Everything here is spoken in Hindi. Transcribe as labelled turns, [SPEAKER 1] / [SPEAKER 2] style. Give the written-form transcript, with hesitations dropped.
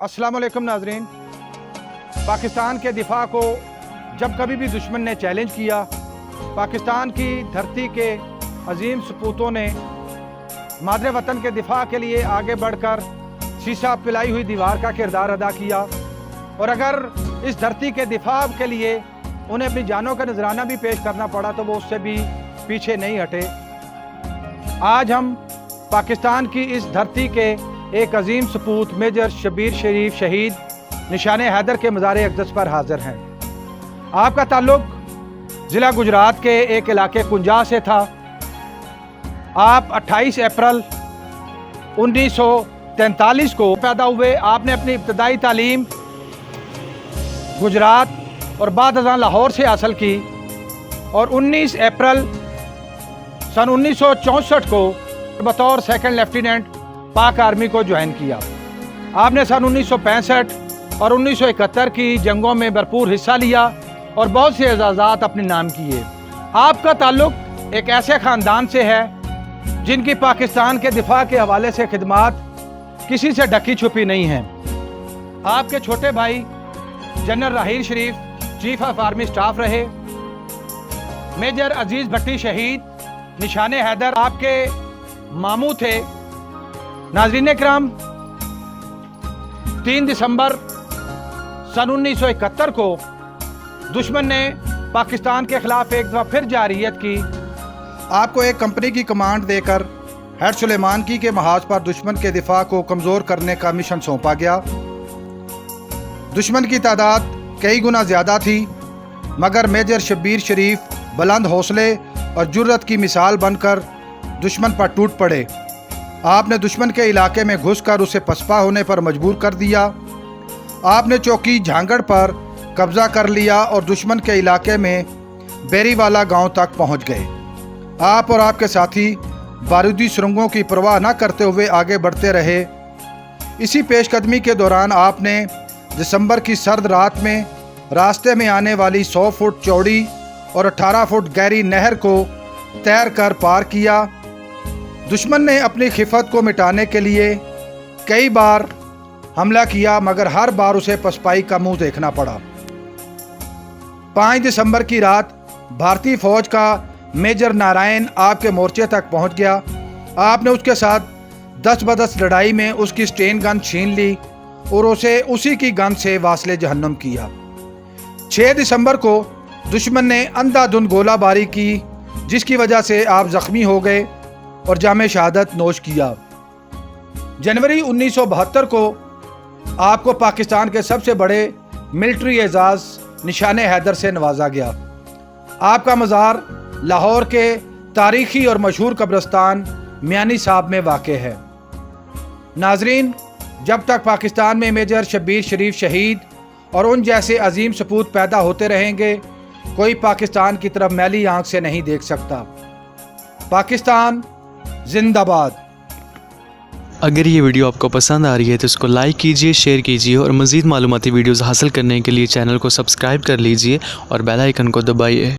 [SPEAKER 1] अस्सलाम वालेकुम नाजरीन। पाकिस्तान के दिफा को जब कभी भी दुश्मन ने चैलेंज किया, पाकिस्तान की धरती के अजीम सपूतों ने मादरे वतन के दिफा के लिए आगे बढ़कर शीशा पिलाई हुई दीवार का किरदार अदा किया और अगर इस धरती के दिफा के लिए उन्हें अपनी जानों का नजराना भी पेश करना पड़ा तो वो उससे भी पीछे नहीं हटे। आज हम पाकिस्तान की इस धरती के एक अजीम सपूत मेजर शब्बीर शरीफ शहीद निशाने हैदर के मज़ार अक़दस पर हाजिर हैं। आपका ताल्लुक ज़िला गुजरात के एक इलाके कुंजा से था। आप 28 अप्रैल 1943 को पैदा हुए। आपने अपनी इब्तदाई तालीम गुजरात और बाद अज़ां लाहौर से हासिल की और 19 अप्रैल सन 1964 को बतौर सेकंड लेफ्टिनेंट पाक आर्मी को ज्वाइन किया। आपने सन 1965 और 1971 की जंगों में भरपूर हिस्सा लिया और बहुत से एजाज़ात अपने नाम किए। आपका ताल्लुक एक ऐसे ख़ानदान से है जिनकी पाकिस्तान के दिफा के हवाले से खिदमात किसी से ढकी छुपी नहीं हैं। आपके छोटे भाई general Raheel Sharif chief of army staff रहे। मेजर अजीज़ भट्टी शहीद निशाने हैदर आपके मामू थे। नाज़रीन किराम, 3 दिसंबर सन 1971 को दुश्मन ने पाकिस्तान के खिलाफ एक दफ़ा फिर जारियत की। आपको एक कंपनी की कमांड देकर हेड सुलेमान की के महाज पर दुश्मन के दिफा को कमज़ोर करने का मिशन सौंपा गया। दुश्मन की तादाद कई गुना ज़्यादा थी, मगर मेजर शब्बीर शरीफ बुलंद हौसले और जुर्रत की मिसाल बनकर दुश्मन पर टूट पड़े। आपने दुश्मन के इलाके में घुसकर उसे पसपा होने पर मजबूर कर दिया। आपने चौकी झांगड़ पर कब्जा कर लिया और दुश्मन के इलाके में बेरीवाला गांव तक पहुंच गए। आप और आपके साथी बारूदी सुरंगों की परवाह न करते हुए आगे बढ़ते रहे। इसी पेशकदमी के दौरान आपने दिसंबर की सर्द रात में रास्ते में आने वाली 100 फुट चौड़ी और 18 फुट गहरी नहर को तैर कर पार किया। दुश्मन ने अपनी खिफत को मिटाने के लिए कई बार हमला किया, मगर हर बार उसे पसपाई का मुंह देखना पड़ा। 5 दिसंबर की रात भारतीय फौज का मेजर नारायण आपके मोर्चे तक पहुंच गया। आपने उसके साथ 10 बदस लड़ाई में उसकी स्टेन गन छीन ली और उसे उसी की गन से वासले जहन्नुम किया। 6 दिसंबर को दुश्मन ने अंधाधुंध गोलाबारी की, जिसकी वजह से आप जख्मी हो गए और जामे शहादत नोश किया। जनवरी 1972 को आपको पाकिस्तान के सबसे बड़े मिलिट्री एजाज़ निशाने हैदर से नवाजा गया। आपका मज़ार लाहौर के तारीखी और मशहूर कब्रिस्तान मियानी साहब में वाक़े है। नाजरीन, जब तक पाकिस्तान में मेजर शब्बीर शरीफ शहीद और उन जैसे अजीम सपूत पैदा होते रहेंगे, कोई पाकिस्तान की तरफ मैली आंख से नहीं देख सकता। पाकिस्तान जिंदाबाद।
[SPEAKER 2] अगर ये वीडियो आपको पसंद आ रही है तो इसको लाइक कीजिए, शेयर कीजिए और मज़ीद मालूमाती वीडियोज़ हासिल करने के लिए चैनल को सब्सक्राइब कर लीजिए और बेल आइकन को दबाइए।